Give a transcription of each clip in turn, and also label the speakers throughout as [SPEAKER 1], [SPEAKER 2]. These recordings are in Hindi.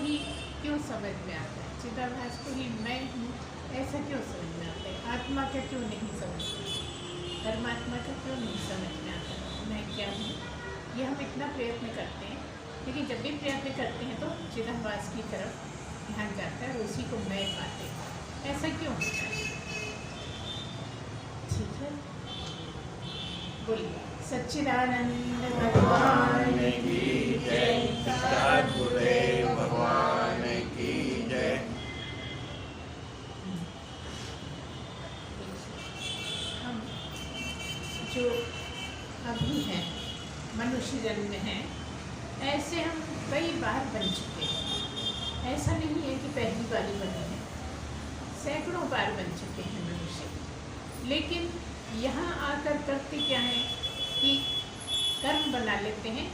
[SPEAKER 1] ही क्यों समझ में आता है, चिदाभास को ही मैं हूँ ऐसा क्यों समझ में आता है, आत्मा का क्यों नहीं समझ में, परमात्मा का क्यों नहीं समझ में आता, मैं क्या हूँ। ये हम इतना प्रयत्न करते हैं, लेकिन जब भी प्रयत्न करते हैं तो चिदाभास की तरफ ध्यान जाता है और उसी को मैं पाते हैं। ऐसा क्यों होता है? ठीक है, बोलिए। सच्चिदानंद भगवान
[SPEAKER 2] की जय, सद्गुरुदेव भगवान की जय।
[SPEAKER 1] हम जो अभी हैं, मनुष्य जन्म हैं, ऐसे हम कई बार बन चुके हैं। ऐसा नहीं है कि पहली बार ही बने हैं, सैकड़ों बार बन चुके हैं मनुष्य। लेकिन यहाँ आकर करते क्या है कि कर्म बना लेते हैं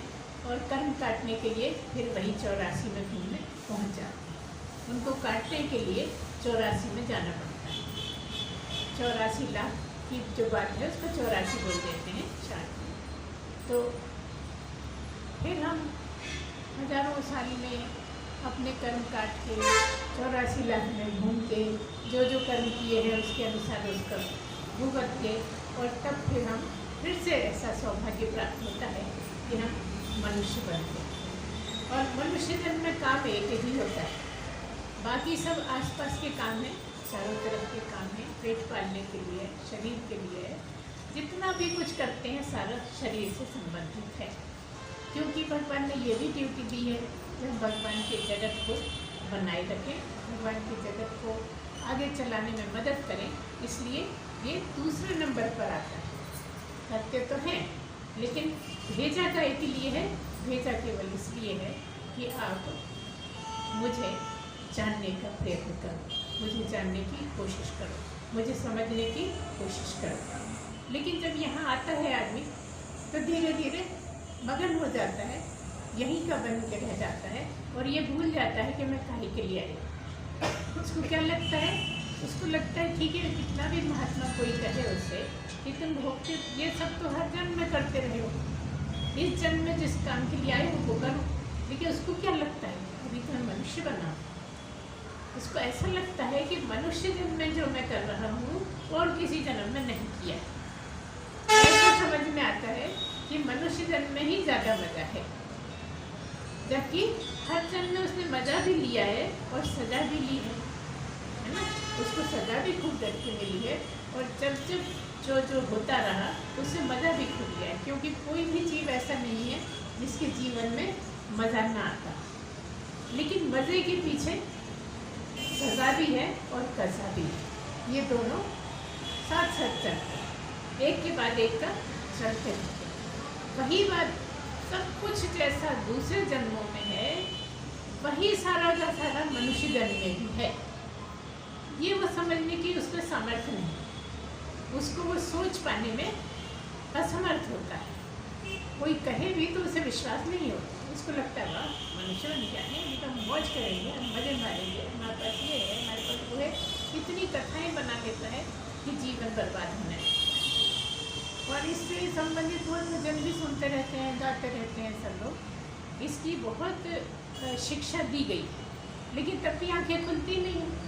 [SPEAKER 1] और कर्म काटने के लिए फिर वही 84 में घूमने पहुँच जाते हैं। उनको काटने के लिए 84 में जाना पड़ता है। 84 लाख की जो बात है उसको 84 बोल देते हैं शायद। तो फिर हम हजारों साल में अपने कर्म काट के 84 लाख में घूम के जो कर्म किए हैं उसके अनुसार उसका भुगत के, और तब फिर से ऐसा सौभाग्य प्राप्त होता है कि हम मनुष्य बनते हैं। और मनुष्य जन्म में काम एक ही होता है, बाकी सब आसपास के काम हैं, चारों तरफ के काम हैं, पेट पालने के लिए, शरीर के लिए। जितना भी कुछ करते हैं सारा शरीर से संबंधित है, क्योंकि भगवान ने ये भी ड्यूटी दी है कि हम भगवान के जगत को बनाए रखें, भगवान के जगत को आगे चलाने में मदद करें। इसलिए ये दूसरे नंबर पर आता है। सत्य तो है, लेकिन भेजा का एक लिए है, भेजा केवल इसलिए है कि आप मुझे जानने का प्रयत्न करो, मुझे जानने की कोशिश करो, मुझे समझने की कोशिश करो। लेकिन जब यहाँ आता है आदमी तो धीरे धीरे मगन हो जाता है, यहीं का बन के रह जाता है और ये भूल जाता है कि मैं काहे के लिए आई। उसको क्या लगता है? उसको लगता है ठीक है, कितना भी महात्मा कोई कहे उससे कि तुम भोगते ये सब तो हर जन्म में करते रहे हो, इस जन्म में जिस काम के लिए आए वो करो। लेकिन उसको क्या लगता है? अभी तो मैं मनुष्य बना। उसको ऐसा लगता है कि मनुष्य जन्म में जो मैं कर रहा हूँ और किसी जन्म में नहीं किया। ऐसा समझ में आता है कि मनुष्य जन्म में ही ज़्यादा मज़ा है, जबकि हर जन्म में उसने मज़ा भी लिया है और सज़ा भी ली है ना। उसको सज़ा भी खूब डर के मिली है, और जब जो होता रहा उससे मज़ा भी खूब लिया है, क्योंकि कोई भी जीव ऐसा नहीं है जिसके जीवन में मज़ा ना आता। लेकिन मज़े के पीछे सज़ा भी है और कज़ा भी है, ये दोनों साथ साथ चलते हैं, एक के बाद एक का चलते रहते हैं। वही बात सब कुछ जैसा दूसरे जन्मों में है, वही सारा का सारा मनुष्य जन्म में भी है। ये वो समझने की उसमें सामर्थ्य नहीं, उसको वो सोच पाने में असमर्थ होता है। कोई कहे भी तो उसे विश्वास नहीं होता, उसको लगता है वाह मनुष्य बन क्या है, हम तो मौज करेंगे, हम मजे मारेंगे, हमारे पास ये है, हमारे पास वो है। इतनी कथाएं बना लेता है कि जीवन बर्बाद होना है। और इससे संबंधित बहुत भजन भी सुनते रहते हैं, गाते रहते हैं सब लोग। इसकी बहुत शिक्षा दी गई है, लेकिन तब भी आंखें खुलती नहीं हैं।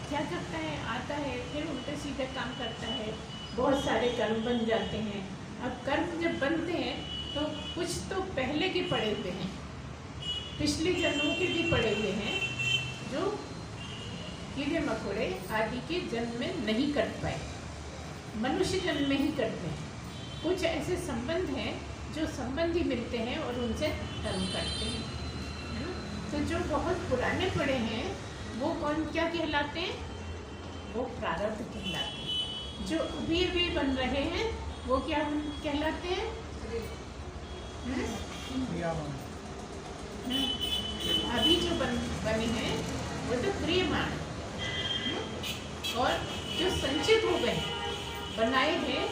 [SPEAKER 1] क्या करता है? आता है, फिर उल्टे सीधे काम करता है, बहुत सारे कर्म बन जाते हैं। अब कर्म जब बनते हैं तो कुछ तो पहले के पड़े हुए हैं, पिछले जन्मों के भी पड़े हुए हैं, जो कीड़े मकोड़े आदि के जन्म में नहीं कट पाए, मनुष्य जन्म में ही करते हैं। कुछ ऐसे संबंध हैं जो संबंधी मिलते हैं और उनसे कर्म करते हैं, है ना। तो जो बहुत पुराने पड़े हैं वो कौन क्या कहलाते हैं? वो प्रारब्ध कहलाते हैं। जो अभी अभी बन रहे हैं वो क्या कहलाते हैं? अभी जो बने हैं वो तो क्रियमाण, और जो संचित हो गए बनाए हैं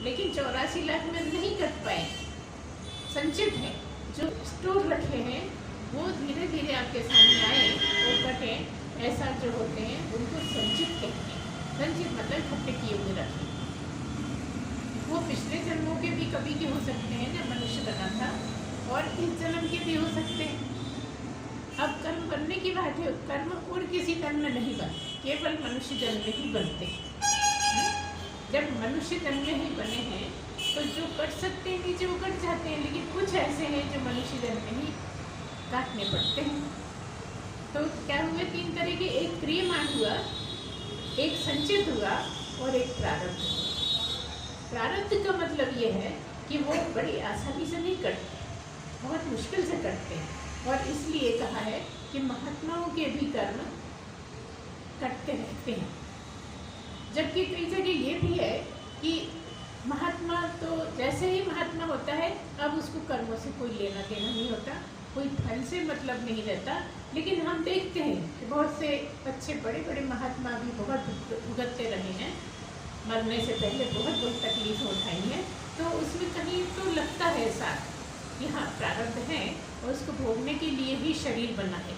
[SPEAKER 1] लेकिन 84 लाख में नहीं कट पाए, संचित हैं, जो स्टोर रखे हैं वो धीरे धीरे आपके सामने आए और कटे। ऐसा जो होते हैं उनको संचित कहते हैं। संचित मतलब इकट्ठे किए हुए रखे। वो पिछले जन्मों के भी कभी के हो सकते हैं जब मनुष्य बना था, और इस जन्म के भी हो सकते हैं। अब कर्म करने की बात है, कर्म और किसी जन्म में नहीं बनते, केवल मनुष्य जन्म में ही बनते हैं। जब मनुष्य जन्म में ही बने हैं तो जो कट सकते हैं नीचे वो कट जाते हैं, लेकिन कुछ ऐसे हैं जो मनुष्य जन्म में ही काटने पड़ते हैं। तो क्या हुए, 3 तरह के, एक क्रियमान हुआ, एक संचित हुआ और एक प्रारब्ध। प्रारब्ध का मतलब ये है कि वो बड़ी आसानी से नहीं कटते, बहुत मुश्किल से कटते हैं, और इसलिए कहा है कि महात्माओं के भी कर्म कटते रहते हैं। जबकि कई जगह ये भी है कि महात्मा तो जैसे ही महात्मा होता है अब उसको कर्मों से कोई लेना देना नहीं होता, कोई फल से मतलब नहीं रहता। लेकिन हम देखते हैं कि बहुत से अच्छे बड़े बड़े महात्मा भी बहुत भुगतते रहे हैं, मरने से पहले बहुत बहुत तकलीफ उठाई है, तो उसमें कहीं तो लगता है साथ कि हाँ प्रारब्ध है और उसको भोगने के लिए ही शरीर बना है।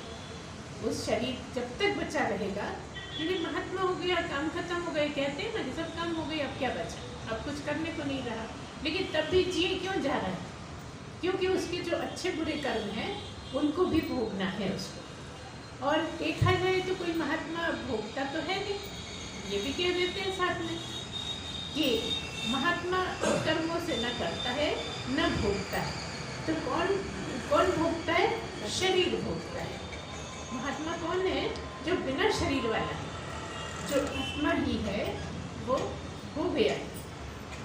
[SPEAKER 1] उस शरीर जब तक बचा रहेगा, यदि महात्मा हो गया, काम खत्म हो गए, कहते हैं ना कि सब काम हो गए, अब क्या बचा, अब कुछ करने को नहीं रहा, लेकिन तब भी जिए क्यों जा रहा है? क्योंकि उसके जो अच्छे बुरे कर्म हैं उनको भी भोगना है उसको। और देखा जाए तो कोई महात्मा भोगता तो है नहीं, ये भी कह देते हैं साथ में कि महात्मा कर्मों से न करता है न भोगता है। तो कौन भोगता है? शरीर भोगता है। महात्मा कौन है? जो बिना शरीर वाला है, जो आत्मा ही है, वो हो गया है,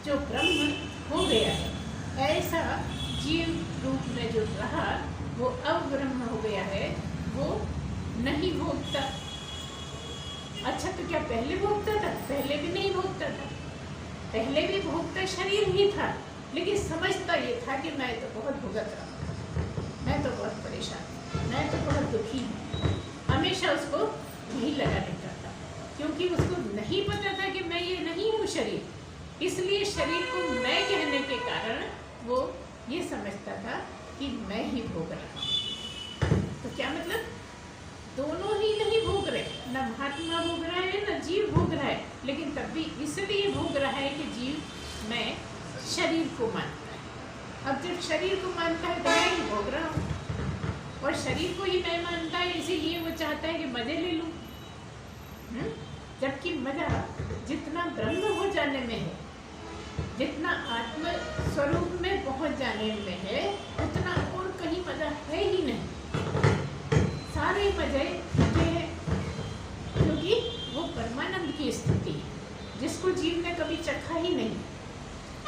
[SPEAKER 1] जो ब्रह्म हो गया है, ऐसा जीव रूप में जो रहा वो अब ब्रह्म हो गया है, वो नहीं भोगता। अच्छा तो क्या पहले भोगता था? पहले भी नहीं भोगता था, पहले भी भोगता शरीर ही था, लेकिन समझता ये था कि मैं तो बहुत भुगत रहा हूँ, मैं तो बहुत परेशान हूँ, मैं तो बहुत दुखी हूँ। हमेशा उसको यही लगा रहता था, क्योंकि उसको नहीं पता था कि मैं ये नहीं हूँ शरीर। इसलिए शरीर को मैं कहने के कारण वो ये समझता था कि मैं ही भोग रहा हूँ। तो क्या मतलब? दोनों ही नहीं भोग रहे, न महात्मा भोग रहा है न जीव भोग रहा है, लेकिन तब भी इसलिए भोग रहा है कि जीव मैं शरीर को मानता है। अब जब शरीर को मानता है तो मैं ही भोग रहा हूँ, और शरीर को ही मैं मानता है, इसीलिए वो चाहता है कि मजे ले लूँ। जबकि मजा जितना ब्रह्म हो जाने में है, जितना आत्म स्वरूप में पहुंच जाने में है, उतना और कहीं मजा है ही नहीं। सारे मजे ये है क्योंकि वो परमानंद की स्थिति है, जिसको जीव ने कभी चखा ही नहीं,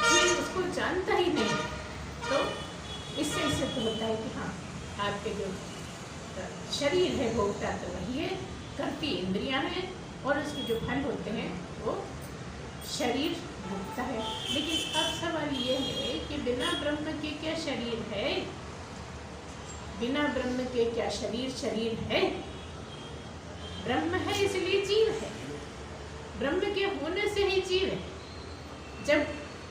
[SPEAKER 1] जीव उसको जानता ही नहीं। तो इससे सिद्ध होता है कि हाँ आपके जो शरीर है भोगता तो वही है, करती इंद्रियां हैं, और उसके जो फल होते हैं वो शरीर भोगता है। लेकिन अब सवाल ये है कि बिना ब्रह्म के क्या शरीर है? बिना ब्रह्म के क्या शरीर है? ब्रह्म है इसलिए जीव है, ब्रह्म के होने से ही जीव है। जब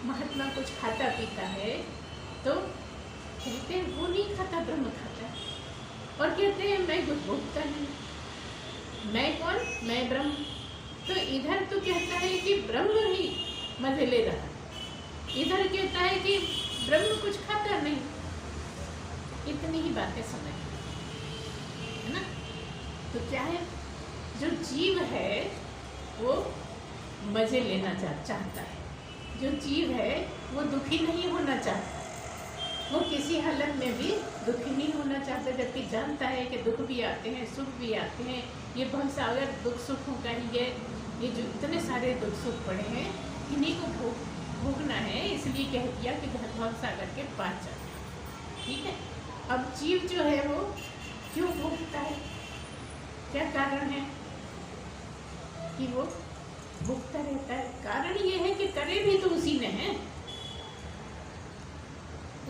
[SPEAKER 1] महात्मा कुछ खाता पीता है तो कहते हैं वो नहीं खाता, ब्रह्म खाता है, और कहते हैं मैं कुछ भोगता नहीं। मैं कौन? मैं ब्रह्म। तो इधर तो कहता है कि ब्रह्म ही मजे ले रहा, इधर कहता है कि ब्रह्म कुछ खाता नहीं। इतनी ही बातें समझ है ना? तो क्या है, जो जीव है वो मजे लेना चाहता है, जो जीव है वो दुखी नहीं होना चाहता, वो किसी हालत में भी दुखी नहीं होना चाहता, जबकि जानता है कि दुख भी आते हैं सुख भी आते हैं। ये बहुत सागर दुख सुखों का ही है, ये जो इतने सारे दुख सुख पड़े हैं इन्हीं को भोगना है, इसलिए कह दिया कि भव सागर के पास जाना। ठीक है, अब जीव जो है वो क्यों भोगता है? क्या कारण है कि वो भोगता रहता है? कारण ये है कि करे भी तो उसी ने है,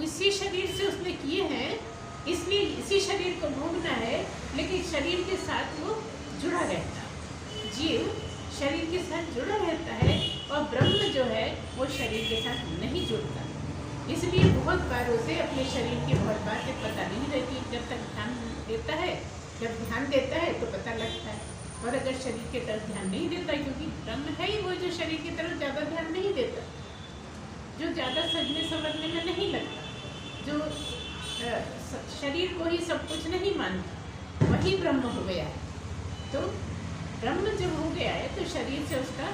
[SPEAKER 1] इसी शरीर से उसने किए हैं, इसलिए इसी शरीर को भोगना है। लेकिन शरीर के साथ वो जुड़ा रहता है, जीव शरीर के साथ जुड़ा रहता है, और ब्रह्म जो है वो शरीर के साथ नहीं जुड़ता। इसलिए बहुत बार उसे अपने शरीर की बहुत बातें पता नहीं रहती। जब तक ध्यान देता है, जब ध्यान देता है तो पता लगता है, और अगर शरीर की तरफ ध्यान नहीं देता, क्योंकि ब्रह्म है ही वो जो शरीर की तरफ ज़्यादा ध्यान नहीं देता, जो ज़्यादा सजने संवरने में नहीं लगता, जो शरीर को ही सब कुछ नहीं मानता, वही ब्रह्म हो गया है। तो ब्रह्म जब हो गया है तो शरीर से उसका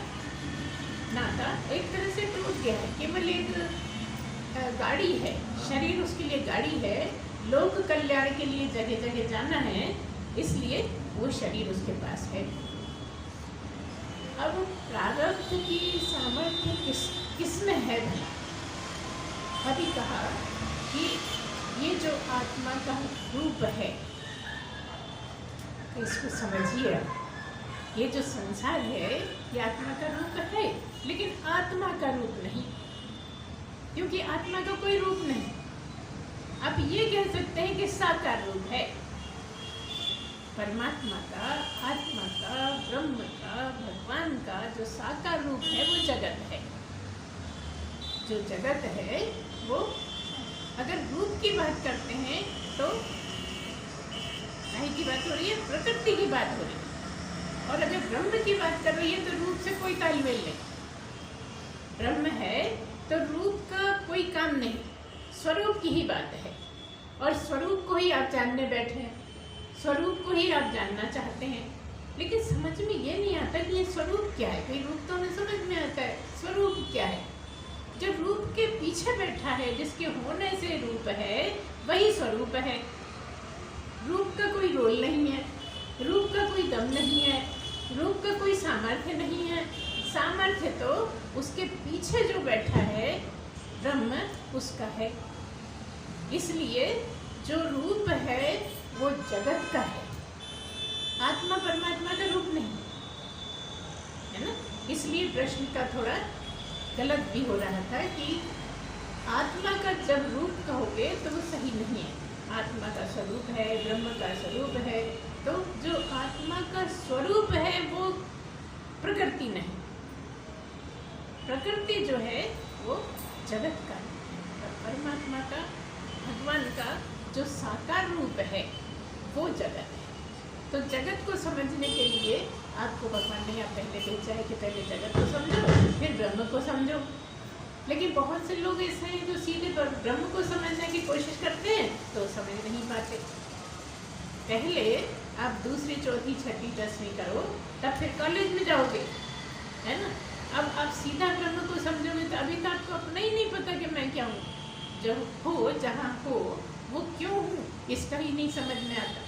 [SPEAKER 1] नाता एक तरह से टूट गया है। केवल एक गाड़ी है, शरीर उसके लिए गाड़ी है, लोक कल्याण के लिए जगह जगह जाना है, इसलिए वो शरीर उसके पास है। अब प्रारब्ध की सामर्थ्य किसमें है भला? अभी कहा कि ये जो आत्मा का रूप है, इसको समझिए। ये जो संसार है ये आत्मा का रूप है, लेकिन आत्मा का रूप नहीं, क्योंकि आत्मा का कोई रूप नहीं। आप ये कह सकते हैं कि साकार रूप है परमात्मा का, आत्मा का, ब्रह्म का, भगवान का जो साकार रूप है वो जगत है। जो जगत है वो, अगर रूप की बात करते हैं तो की बात हो रही है, प्रकृति की बात हो रही है। और अगर ब्रह्म की बात कर रही है तो रूप से कोई तालमेल नहीं। ब्रह्म है तो रूप का कोई काम नहीं, स्वरूप की ही बात है। और स्वरूप को ही आप जानने बैठे हैं, स्वरूप को ही आप जानना चाहते हैं, लेकिन समझ में ये नहीं आता कि ये स्वरूप क्या है। कोई रूप तो हमें समझ में आता है, स्वरूप क्या है? जब रूप के पीछे बैठा है, जिसके होने से रूप है, वही स्वरूप है। रूप का कोई रोल नहीं है, रूप का कोई दम नहीं है, रूप का कोई सामर्थ्य नहीं है। सामर्थ्य तो उसके पीछे जो बैठा है ब्रह्म, उसका है। इसलिए जो रूप है वो जगत का है, आत्मा परमात्मा का रूप नहीं है ना। इसलिए प्रश्न का थोड़ा गलत भी हो रहा था कि आत्मा का जब रूप कहोगे तो वो सही नहीं है। आत्मा का स्वरूप है, ब्रह्म का स्वरूप है, तो जो आत्मा का स्वरूप है वो प्रकृति नहीं। प्रकृति जो है वो जगत का है, और परमात्मा का, भगवान का जो साकार रूप है वो जगत है। तो जगत को समझने के लिए आपको भगवान ने यहाँ पहले भेजा है कि पहले जगत को समझो, फिर ब्रह्म को समझो। लेकिन बहुत से लोग ऐसे हैं जो सीधे ब्रह्म को समझने की कोशिश करते हैं तो समझ नहीं पाते। पहले आप दूसरी, चौथी, छठी, 10वीं करो, तब फिर कॉलेज में जाओगे, है ना। अब आप सीधा ब्रह्म को समझोगे तो अभी तो आपको अपना ही नहीं पता कि मैं क्या हूँ। जब हो, जहाँ हो, वो क्यों हूँ, इसका ही नहीं समझ में आता।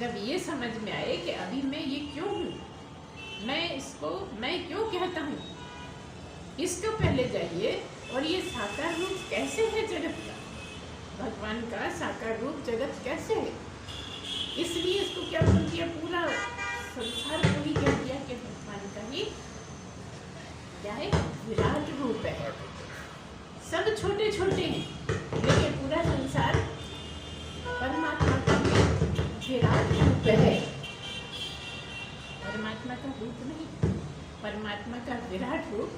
[SPEAKER 1] जब ये समझ में आए कि अभी मैं ये क्यों हूँ, मैं इसको मैं क्यों कहता हूँ, इसको पहले जाइए। और ये साकार रूप कैसे है जगत का, भगवान का साकार रूप जगत कैसे है, इसलिए इसको क्या बोल दिया, पूरा संसार को ही कह दिया कि भगवान का ही क्या है, विराट रूप है। सब छोटे छोटे हैं, लेकिन पूरा संसार परमात्मा का विराट रूप है। परमात्मा का रूप नहीं, परमात्मा का विराट रूप,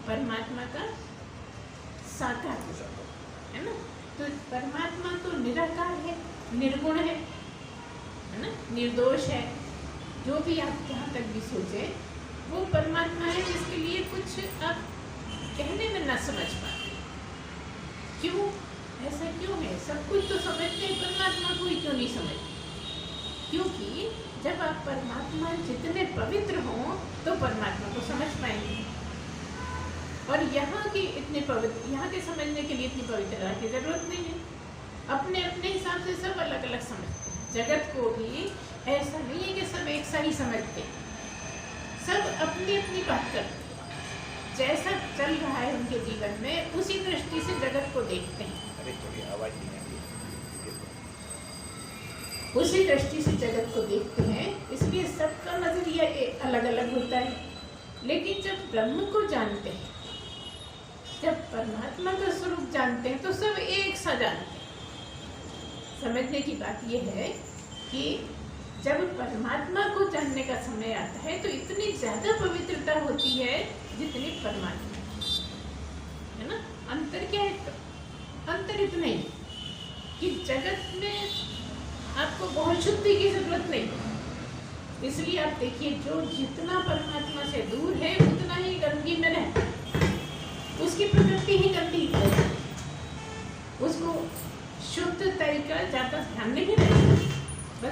[SPEAKER 1] परमात्मा का साकार रूप, है ना। तो परमात्मा तो निराकार है, निर्गुण है ना, निर्दोष है। जो भी आप जहाँ तक भी सोचे वो परमात्मा है, जिसके लिए कुछ आप कहने में न समझ पाते। क्यों ऐसा क्यों है? सब कुछ तो समझते हैं, परमात्मा को ही क्यों नहीं समझते? क्योंकि जब आप परमात्मा जितने पवित्र हों तो परमात्मा को समझ पाएंगे। और यहाँ की इतने पवित्र, यहाँ के समझने के लिए इतनी पवित्रता की जरूरत नहीं है। अपने अपने हिसाब से सब अलग अलग समझते हैं। जगत को भी ऐसा नहीं है कि सब एक सा ही समझते हैं, सब अपनी अपनी बात करते हैं। जैसा चल रहा है उनके जीवन में, उसी दृष्टि से जगत को देखते हैं। उसी दृष्टि से जगत को देखते हैं, इसलिए सबका नजरिया अलग अलग होता है। लेकिन जब ब्रह्म को जानते हैं, जब परमात्मा का स्वरूप जानते हैं, तो सब एक सा जानते हैं। समझने की बात यह है कि जब परमात्मा को जानने का समय आता है तो इतनी ज्यादा पवित्रता होती है जितनी परमात्मा, है ना। अंतर क्या है? तो अंतर इतना ही कि जगत में आपको बहुत शुद्धि की जरूरत नहीं। इसलिए आप देखिए, जो जितना परमात्मा से दूर है उतना ही गंदगी में रहता है, उसकी प्रकृति ही गंदी है, उसको शुद्ध तरीका ज्यादा ध्यान नहीं रहेगा।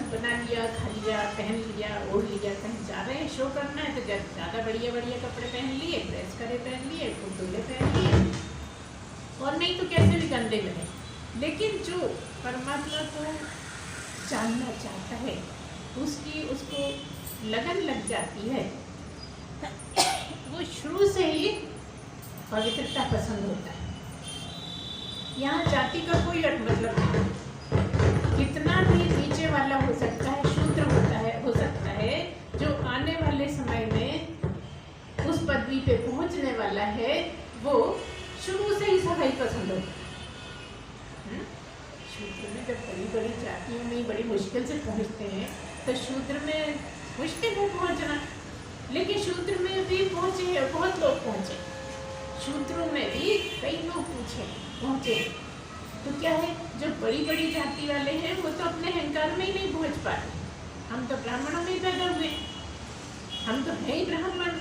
[SPEAKER 1] शो करना है तो ज़्यादा बढ़िया बढ़िया कपड़े पहन लिए, ड्रेस करे पहन लिए, कुर्तुले पहन लिए, और नहीं तो कैसे भी गंदे में रहे। लेकिन जो परमात्मा को जानना चाहता है उसको लगन लग जाती है, वो शुरू से ही पवित्रता पसंद होता है। यहाँ जाति का कोई मतलब नहीं, कितना भी नीचे वाला हो सकता है, शूद्र हो सकता है, जो आने वाले समय में उस पदवी पे पहुंचने वाला है, वो शुरू से ही सफाई पसंद होता है। शूद्र में जब बड़ी बड़ी जातियों में बड़ी मुश्किल से पहुंचते हैं तो शूद्र में मुश्किल है पहुंचना, लेकिन शूद्र में भी पहुंचे, बहुत लोग पहुंचे, शूद्रों में भी कई लोग पहुंचे। तो क्या है, जो बड़ी बड़ी जाति वाले हैं वो तो अपने अहंकार में ही नहीं पहुंच पाते। हम तो ब्राह्मणों में ही पैदा हुए, हम तो है ही ब्राह्मण,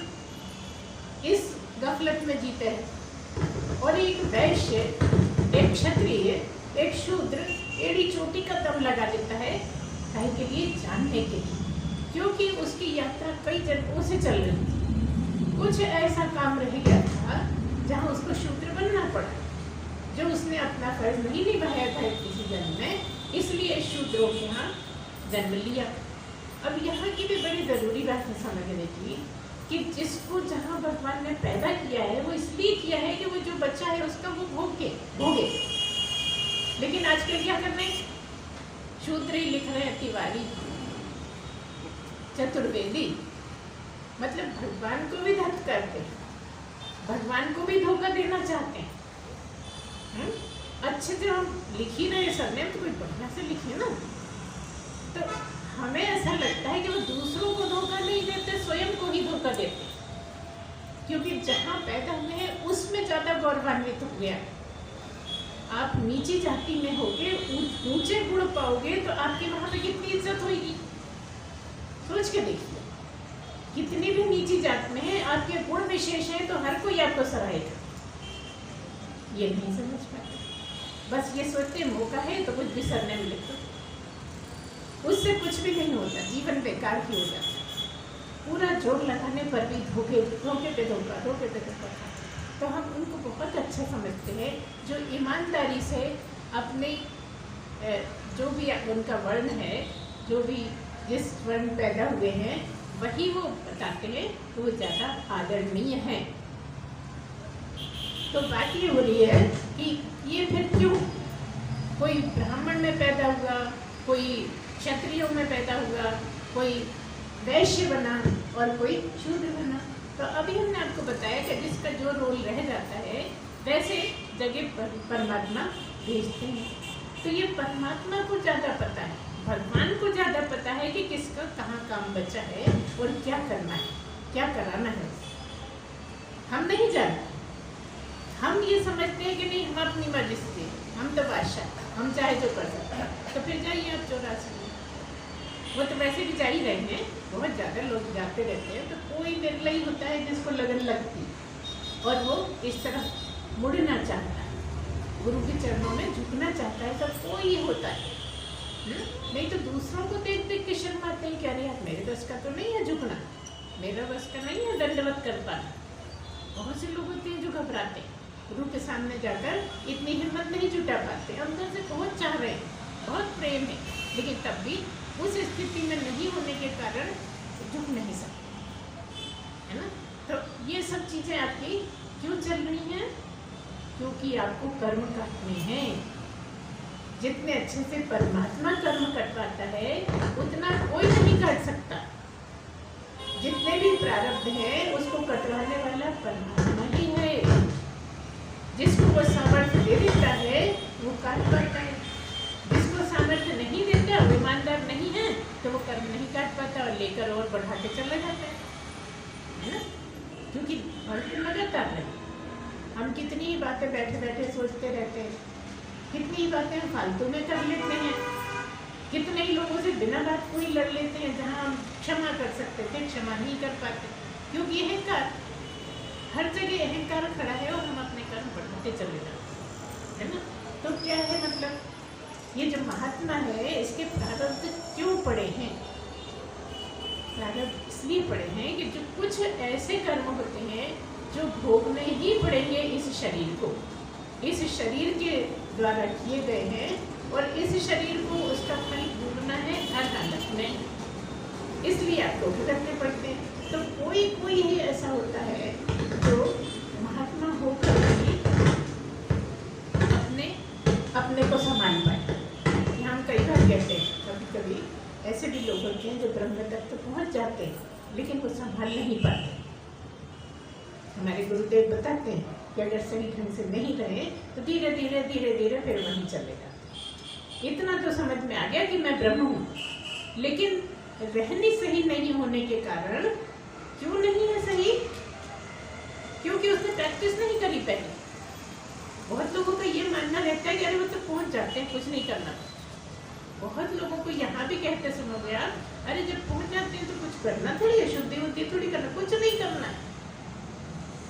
[SPEAKER 1] इस गफलत में जीते हैं। और एक वैश्य, एक क्षत्रिय, एक शूद्र एड़ी चोटी का दम लगा देता है काहे के लिए, जानने के लिए, क्योंकि उसकी यात्रा कई जन्मों से चल रही थी। कुछ ऐसा काम रह गया था जहाँ उसको शूद्र बनना पड़ा, जो उसने अपना फर्ज नहीं निभाया था किसी जन्म में, इसलिए शूद्रों के यहाँ जन्म लिया। अब यहाँ की भी बड़ी ज़रूरी बात है समझने की कि जिसको जहाँ भगवान ने पैदा किया है वो इसलिए किया है कि वो जो बच्चा है उसका वो भोगे। लेकिन आजकल क्या कर रहे हैं, शूद्र ही लिख रहे हैं, तिवारी, चतुर्वेदी, मतलब भगवान को भी धर्म करते हैं, भगवान को भी धोखा देना चाहते हैं। अच्छे से हम लिख ही रहे सरनेम तो कोई बढ़िया से लिखे ना। तो हमें ऐसा लगता है कि वो दूसरों को धोखा नहीं देते, स्वयं को ही धोखा देते, क्योंकि जहाँ पैदा हुए हैं उसमें ज़्यादा गौरवान्वित हो गया। आप नीची जाति में होगे, ऊंचे गुण पाओगे तो आपके वहाँ पे कितनी इज्जत होगी, सोच के देखिए। कितनी भी नीची जात में है, आपके गुण विशेष है तो हर कोई आपको सराहेगा। ये नहीं समझ पाते, बस ये सोचते मौका है तो कुछ भी सरनेम लिख दो, उससे कुछ भी नहीं होता, जीवन बेकार ही हो जाता है। पूरा जोर लगाने पर भी धोखे पे धोखा। तो हम उनको बहुत अच्छा समझते हैं जो ईमानदारी से अपने जो भी उनका वर्ण है, जो भी जिस वर्ण पैदा हुए हैं वही वो बताते हैं, तो वो ज़्यादा आदरणीय है। तो बात ये हो रही है कि ये फिर क्यों, कोई ब्राह्मण में पैदा हुआ, कोई क्षत्रियों में पैदा हुआ, कोई वैश्य बना और कोई शूद्र बना। तो अभी हमने आपको बताया कि जिसका जो रोल रह जाता है वैसे जगह परमात्मा भेजते हैं। तो ये परमात्मा को ज़्यादा पता है, भगवान को ज़्यादा पता है कि किसका कहाँ काम बचा है और क्या करना है, क्या कराना है। हम नहीं जानते, हम ये समझते हैं कि नहीं हम अपनी मर्जी से, हम तो बादशाह, हम चाहे जो कर सकते हैं। तो फिर जाइए आप 84 में, वो तो वैसे भी जा ही रहे हैं, बहुत ज़्यादा लोग जाते रहते हैं। तो कोई निर्लय होता है जिसको लगन लगती और वो इस तरह मुड़ना चाहता है, गुरु के चरणों में झुकना चाहता है, सब कोई होता है। नहीं तो दूसरों को देख देख के शर्माते हैं कि अरे यार मेरे बस का तो नहीं है झुकना, मेरा बस का नहीं है दंडवत कर पाना। बहुत से लोग होते हैं जो घबराते हैं, गुरु के सामने जाकर इतनी हिम्मत नहीं जुटा पाते, अंदर से बहुत चाह रहे हैं, बहुत प्रेम है, लेकिन तब भी उस स्थिति में नहीं होने के कारण झुक नहीं सकते, है ना। तो ये सब चीज़ें आपकी क्यों चल रही हैं, क्योंकि आपको कर्म करने हैं। जितने अच्छे से परमात्मा कर्म कटवाता है उतना कोई नहीं काट सकता। जितने भी प्रारब्ध है उसको कटवाने वाला परमात्मा ही है। जिसको वो सामर्थ्य दे देता है वो काट पाता है, जिसको सामर्थ्य नहीं देता, वो ईमानदार नहीं है, तो वो कर्म नहीं काट पाता और लेकर और बढ़ा के चला जाता है ना। क्योंकि फल लगातार है। हम कितनी ही बातें बैठे बैठे सोचते रहते हैं, कितनी ही बातें हम फालतू में कर लेते हैं, कितने ही लोगों से बिना बात कोई लड़ लेते हैं, जहाँ हम क्षमा कर सकते थे क्षमा नहीं कर पाते, क्योंकि अहंकार, हर जगह अहंकार खड़ा है और हम अपने कर्म बढ़ाते चले जाते हैं ना। तो क्या है मतलब, ये जो महात्मा है इसके प्रारब्ध क्यों पड़े हैं, प्रारब्ध इसलिए पढ़े हैं कि जो कुछ ऐसे कर्म होते हैं जो भोगने ही पड़ेंगे इस शरीर को, इस शरीर के द्वारा किए गए हैं और इस शरीर को उसका फल भोगना है हर हालत में, इसलिए आपको भुगतने पड़ते हैं। तो कोई कोई ही ऐसा होता है जो महात्मा होकर भी अपने को संभाल पाए। यहाँ हम कई बार कहते हैं, कभी कभी ऐसे भी लोग होते हैं जो ब्रह्म तक तो पहुँच जाते हैं लेकिन वो संभाल नहीं पाते। हमारे गुरुदेव बताते हैं कि अगर सही ढंग से नहीं रहे तो धीरे धीरे धीरे धीरे फिर वहीं चलेगा। इतना तो समझ में आ गया कि मैं ब्रह्म हूँ, लेकिन रहनी सही नहीं होने के कारण, क्यों नहीं है सही? क्योंकि उसने प्रैक्टिस नहीं करी पहले। बहुत लोगों का ये मानना रहता है कि अरे वो तो पहुंच जाते हैं, कुछ नहीं करना। बहुत लोगों को यहाँ भी कहते सुनोगे आप, अरे जब पहुंच जाते हैं तो कुछ करना थोड़ी है, शुद्धि बुद्धि थोड़ी करना, कुछ नहीं करना है,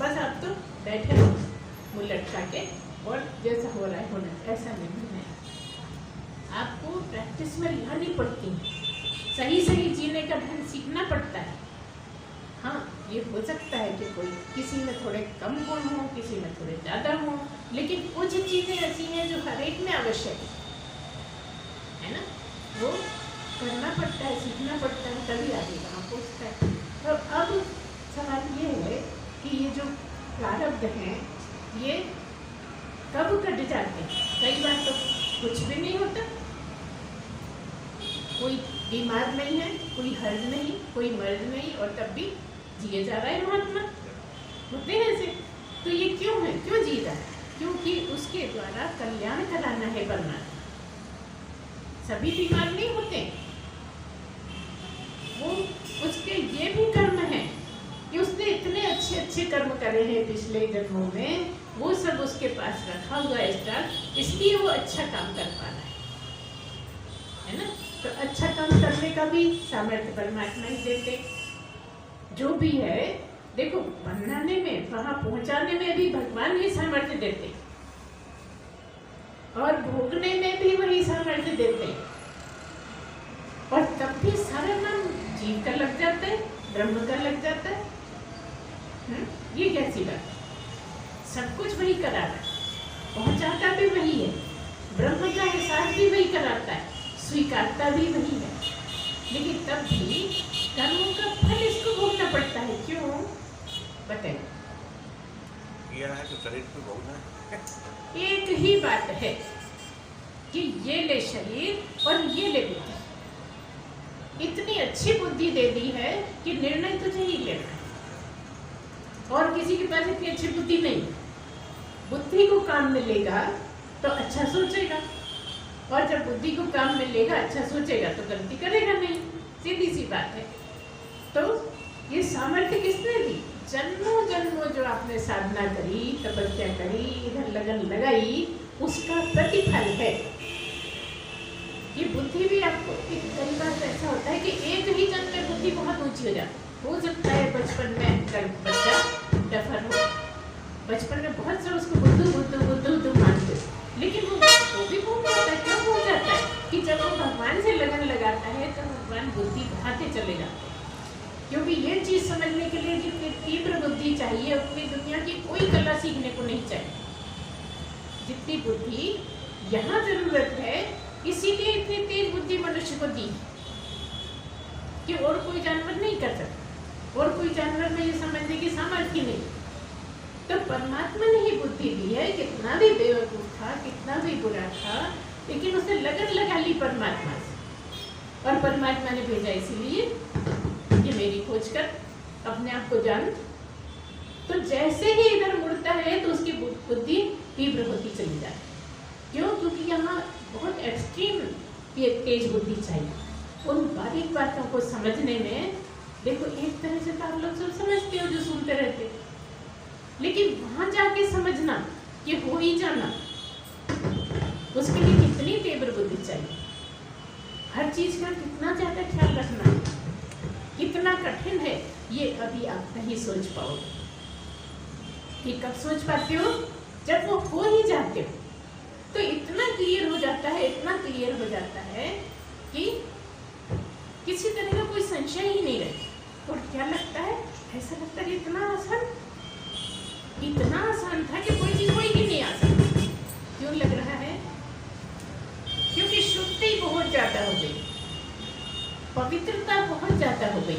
[SPEAKER 1] बस आप तो बैठे रहो मुँह लटका के और जैसा हो रहा है होना। ऐसा नहीं है, आपको प्रैक्टिस में लानी पड़ती है, सही सही जीने का ढंग सीखना पड़ता है। हाँ, ये हो सकता है कि कोई किसी में थोड़े कम गुण हो, किसी में थोड़े ज़्यादा हो, लेकिन कुछ चीज़ें ऐसी हैं जो हर एक में आवश्यक है ना, वो करना पड़ता है, सीखना पड़ता है, तभी आगे वहाँ पहुँचता है। तो अब सवाल ये है कि ये जो प्रारब्ध हैं ये कब कट जाते हैं? कई बार तो कुछ भी नहीं होता, कोई बीमार नहीं है, कोई हर्ज नहीं, कोई मर्ज नहीं, और तब भी जिए जा रहा है महात्मा। होते हैं ऐसे। तो ये क्यों है, क्यों जी रहा है? क्योंकि उसके द्वारा कल्याण कराना है परमात्मा। सभी बीमार नहीं होते, वो उसके ये भी कर्म है कि उसने इतने अच्छे अच्छे कर्म करे हैं पिछले जन्मों में, वो सब उसके पास रखा हुआ है स्टॉक, इसलिए वो अच्छा काम कर पा रहा है ना। तो अच्छा काम करने का भी सामर्थ्य परमात्मा ही देते। जो भी है देखो, बनाने में, वहां पहुंचाने में भी भगवान ही सामर्थ्य देते और भोगने में भी वही सामर्थ्य देते, और तब भी सारा नाम जीव का लग जाता है, ब्रह्म का लग जाता है। ये कैसी बात? सब कुछ वही कराता है, पहुंचाता भी वही है, ब्रह्म का एहसास भी वही कराता है, स्वीकारता भी वही है, लेकिन तब भी कर्मों का फल इसको भोगना पड़ता है। क्यों बताइए?
[SPEAKER 2] किया है तो शरीर को भोगना है।
[SPEAKER 1] एक ही बात है कि ये ले शरीर और ये ले बुद्धि। इतनी अच्छी बुद्धि दे दी है कि निर्णय तुझे ही लेना है, और किसी के पास इतनी अच्छी बुद्धि नहीं। बुद्धि को काम मिलेगा तो अच्छा सोचेगा, और जब बुद्धि को काम मिलेगा अच्छा सोचेगा तो गलती करेगा नहीं, सीधी सी बात है। तो ये सामर्थ्य किसने दी? जन्मों जन्मों जो आपने साधना करी, तपस्या करी, इधर लगन लगाई, उसका प्रतिफल है। ये बुद्धि भी आपको, कई बार ऐसा होता है कि एक ही जन्म में बुद्धि बहुत ऊंची हो जाती। हो सकता है बचपन में बच्चा डफर हो, बचपन में बहुत सा उसको बुद्धू बुद्धू बुद्धू बुद्धू मानते, लेकिन वो भी भूल जाता है। क्यों भूल जाता है? कि जब वो भगवान से लगन लगाता है तो भगवान बुद्धि बढ़ाते चले जाते हैं, क्योंकि ये चीज़ समझने के लिए जितनी तीव्र बुद्धि चाहिए उतनी दुनिया की कोई कला सीखने को नहीं चाहिए। जितनी बुद्धि यहाँ जरूरत है, इसीलिए इतनी तेज बुद्धि मनुष्य को दी कि और कोई जानवर नहीं कर सकता, और कोई जानवर में ये समझने की सामर्थ्य नहीं। तो परमात्मा ने ही बुद्धि दी है। कितना भी बेवकूफ था, कितना भी बुरा था, लेकिन उसने लगन लगा ली परमात्मा से, और परमात्मा ने भेजा इसीलिए ये मेरी खोज कर अपने आप को जान। तो जैसे ही इधर मुड़ता है तो उसकी बुद्धि तीव्र होती चली जाती। क्यों? क्योंकि यहाँ बहुत एक्सट्रीम तेज बुद्धि चाहिए उन बारीक बातों को समझने में। देखो, एक तरह से तो आप लोग सब समझते हो जो सुनते रहते, लेकिन वहां जाके समझना कि हो ही जाना, उसके लिए कितनी तीव्र बुद्धि चाहिए। हर चीज का कितना ज्यादा ख्याल रखना, कितना कठिन है, ये अभी आप नहीं सोच पाओगे। कि कब सोच पाते हो? जब वो हो ही जाते हो तो इतना क्लियर हो जाता है, इतना क्लियर हो जाता है कि किसी तरह का कोई संशय ही नहीं रहता। और क्या लगता है, ऐसा लगता है इतना आसान था कि कोई चीज कोई ही नहीं आ सकती। क्यों लग रहा है? क्योंकि शुद्धि बहुत ज्यादा हो गई, पवित्रता बहुत ज्यादा हो गई,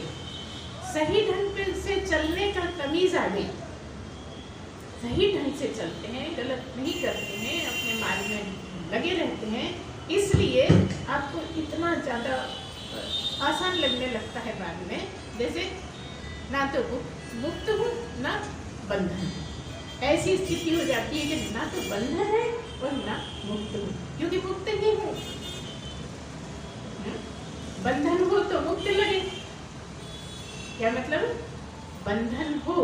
[SPEAKER 1] सही ढंग से चलने का तमीज आ गई। सही ढंग से चलते हैं, गलत नहीं करते हैं, अपने मार्ग में लगे रहते हैं, इसलिए आपको इतना ज़्यादा आसान लगने लगता है बाद में। जैसे ना तो मुक्त हूँ ना बंधन, ऐसी स्थिति हो जाती है कि ना तो बंधन है और ना मुक्त हूँ, क्योंकि मुक्त ही हूँ। बंधन हो तो मुक्त लगे, क्या मतलब? बंधन हो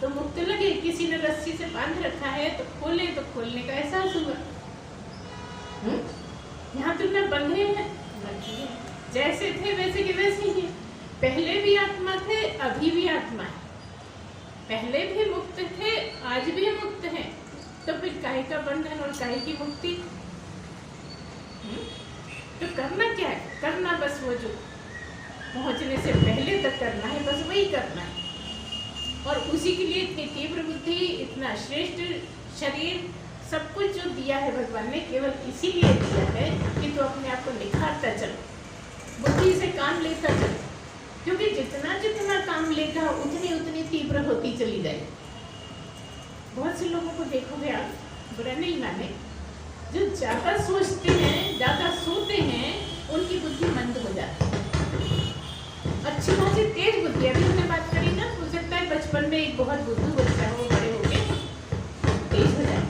[SPEAKER 1] तो मुक्त लगे। किसी ने रस्सी से बांध रखा है तो खोले तो खोलने का एहसास हुआ। यहाँ तुमने बंधे हैं, जैसे थे वैसे के वैसे ही। पहले भी आत्मा थे, अभी भी आत्मा है, पहले भी मुक्त थे, आज भी मुक्त हैं। तो फिर काहे का बंधन और काहे की मुक्ति? तो करना क्या है? करना बस वो जो पहुंचने से पहले तक करना है, बस वही करना है। और उसी के लिए इतनी तीव्र बुद्धि, इतना श्रेष्ठ शरीर, सब कुछ जो दिया है भगवान ने, केवल इसीलिए दिया है कि तू अपने आप को निखारता चल, बुद्धि से काम लेता चल। क्योंकि जितना जितना काम लेगा उतनी उतनी तीव्र होती चली जाएगी। बहुत से लोगों को देखोगे आप, बुरा नहीं माने, जो ज्यादा सोचते हैं, ज्यादा सोते हैं, उनकी बुद्धि मंद हो जाती है। अच्छी बात है, तेज बुद्धि, अभी हमने बात करी ना, हो सकता है बचपन में एक बहुत बुद्धू बच्चा हो, बड़े होके तेज हो जाए।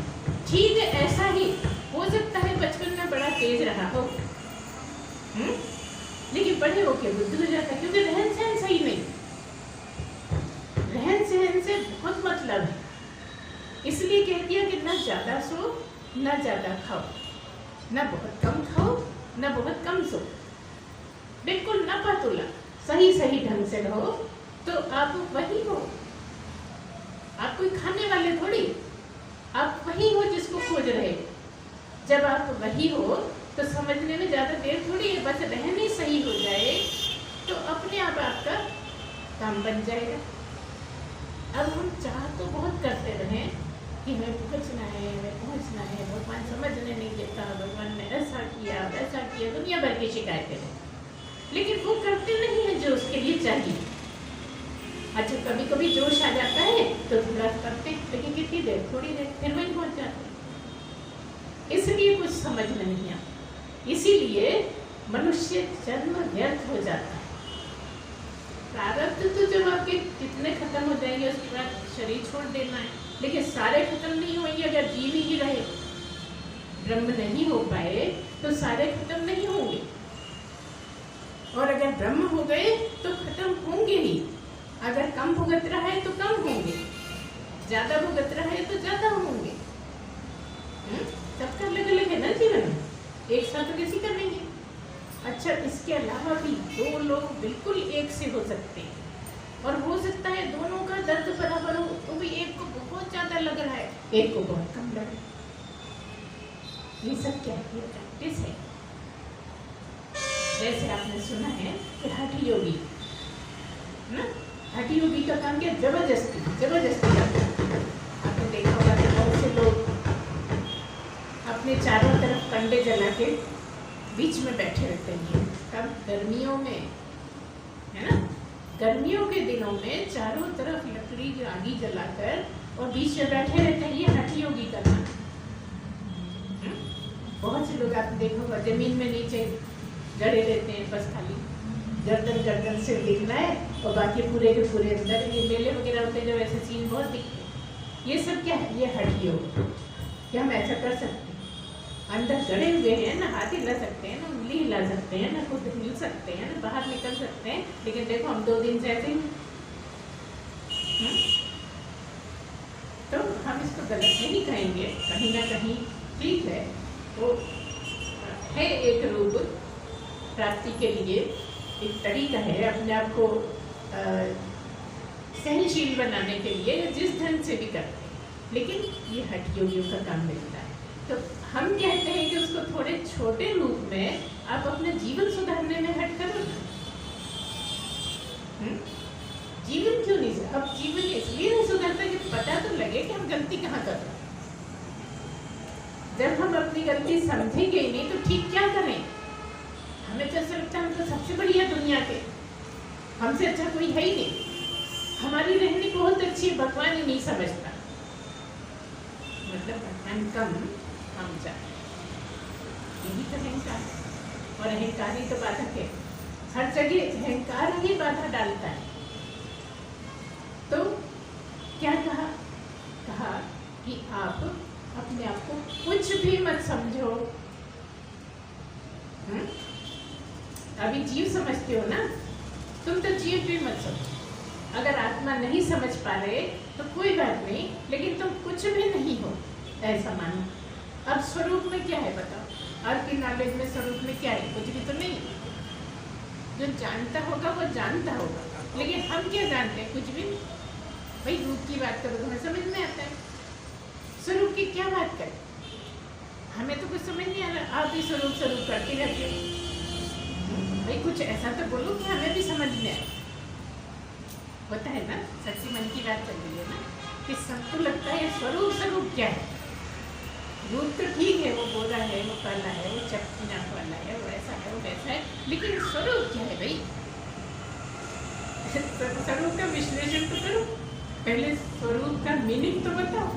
[SPEAKER 1] ठीक है, ऐसा ही हो सकता है बचपन में बड़ा तेज रहा हो, लेकिन बड़े होके बुद्धू हो जाता है, क्योंकि रहन सहन सही नहीं। रहन सहन से बहुत मतलब है। इसलिए कह दिया कि न ज्यादा सो न ज्यादा खाओ, न बहुत कम खाओ न बहुत कम सो, बिल्कुल न पतुला, सही सही ढंग से रहो तो आप वही हो। आप कोई खाने वाले थोड़ी, आप वही हो जिसको खोज रहे हो। जब आप वही हो तो समझने में ज़्यादा देर थोड़ी है, बस रहने सही हो जाए तो अपने आप आपका काम बन जाएगा। अब हम चाह तो बहुत करते रहें कि हमें पहुँचना है, हमें पहुँचना है, भगवान समझने नहीं देता, भगवान ने ऐसा किया वैसा किया, दुनिया भर की शिकायतें हैं, लेकिन वो करते नहीं है जो उसके लिए चाहिए। अच्छा, कभी कभी जोश आ जाता है तो थोड़ा करते, लेकिन कितनी देर, थोड़ी देर, फिर वही पहुंच जाते। इसलिए कुछ समझ में नहीं आता, इसीलिए मनुष्य जन्म व्यर्थ हो जाता है। प्रारब्ध तो जब आपके कितने खत्म हो जाएंगे उसके बाद शरीर छोड़ देना है, लेकिन सारे खत्म नहीं होंगे। अगर जीव ही रहे, ब्रह्म नहीं हो पाए तो सारे खत्म नहीं होंगे, और अगर ब्रह्म हो गए तो खत्म होंगे ही। अगर कम भुगत रहा है तो कम होंगे, ज्यादा भुगत रहा है तो ज्यादा होंगे। सबका अलग अलग है ना जीवन, एक साथ तो किसी का नहीं है। अच्छा, इसके अलावा भी दो लोग बिल्कुल एक से हो सकते हैं, और हो सकता है दोनों का दर्द बराबर हो, तो भी एक को बहुत ज्यादा लग रहा है, एक को बहुत कम लग रहा है। ये सब क्या है? ये प्रैक्टिस है। जैसे आपने सुना है कि हठी योगी ना, हठी योगी का काम क्या? जबरदस्ती करते हैं। आपने देखा होगा कि बहुत से लोग अपने चारों तरफ कंडे जला के बीच में बैठे रहते हैं। कब? गर्मियों में, है ना, गर्मियों के दिनों में चारों तरफ लकड़ी की आगी जलाकर और बीच में बैठे रहते हैं। ये हठी योगी का काम। बहुत से लोग आपने देखा होगा जमीन में नीचे जड़े रहते हैं, बस खाली गर्दन से दिखना है, और बाकी पूरे के पूरे अंदर। ये मेले वगैरह होते हैं जब ऐसे सीन बहुत दिखते हैं। ये सब क्या है? ये हठी योग। क्या हम ऐसा कर सकते हैं? अंदर गड़े हुए हैं ना, हाथ हिला सकते हैं ना, उंगली हिला सकते हैं ना, खुद हिल सकते हैं ना, बाहर निकल सकते हैं, लेकिन देखो हम 2 दिन से ऐसे ही। तो हम इसको गलत नहीं कहेंगे, कहीं ना कहीं ठीक है, वो है एक रूप प्राप्ति के लिए, एक तरीका है अपने आप को सहनशील बनाने के लिए, जिस ढंग से भी करते हैं। लेकिन ये हठ योगियों का काम मिलता है। तो हम कहते हैं कि उसको थोड़े छोटे रूप में आप अपना जीवन सुधारने में हट करो ना। जीवन क्यों नहीं, अब जीवन इसलिए नहीं सुधरता कि पता तो लगे कि हम गलती कहाँ कर रहे हैं। जब हम अपनी गलती समझेंगे ही नहीं तो ठीक क्या करें। हमें तो ऐसा लगता है हम तो सबसे बढ़िया दुनिया के, हमसे अच्छा कोई है ही नहीं, हमारी रहनी बहुत अच्छी है, भगवान ही नहीं समझता। मतलब भगवान कम, हम ज्यादा, यही तो अहंकार है। और अहंकार ही तो बाधक है, हर जगह अहंकार ही बाधा डालता है। तो क्या कहा, कहा कि आप अपने आप को कुछ भी मत समझो। अभी जीव समझते हो ना, तुम तो जीव भी मत समझो। अगर आत्मा नहीं समझ पा रहे तो कोई बात नहीं, लेकिन तुम कुछ भी नहीं हो ऐसा मानो। अब स्वरूप में क्या है बताओ, आपकी नॉलेज में स्वरूप में क्या है, कुछ भी तो नहीं। जो जानता होगा वो जानता होगा, लेकिन हम क्या जानते हैं, कुछ भी नहीं। भाई रूप की बात करो तो हमें समझ में आता है, स्वरूप की क्या बात करें, हमें तो कुछ समझ नहीं आ रहा। आप भी स्वरूप स्वरूप करते रहते हो, भाई कुछ ऐसा तो बोलो कि हमें भी समझ में आए। होता है ना, सच्ची मन की बात चल रही है ना, कि सबको लगता है स्वरूप स्वरूप क्या है। रूप तो ठीक है, वो गोरा है, वो काला है, वो चपटी नाक वाला है, वो ऐसा है, वो वैसा है, लेकिन स्वरूप क्या है भाई। स्वरूप का विश्लेषण तो करो, पहले स्वरूप का मीनिंग तो बताओ।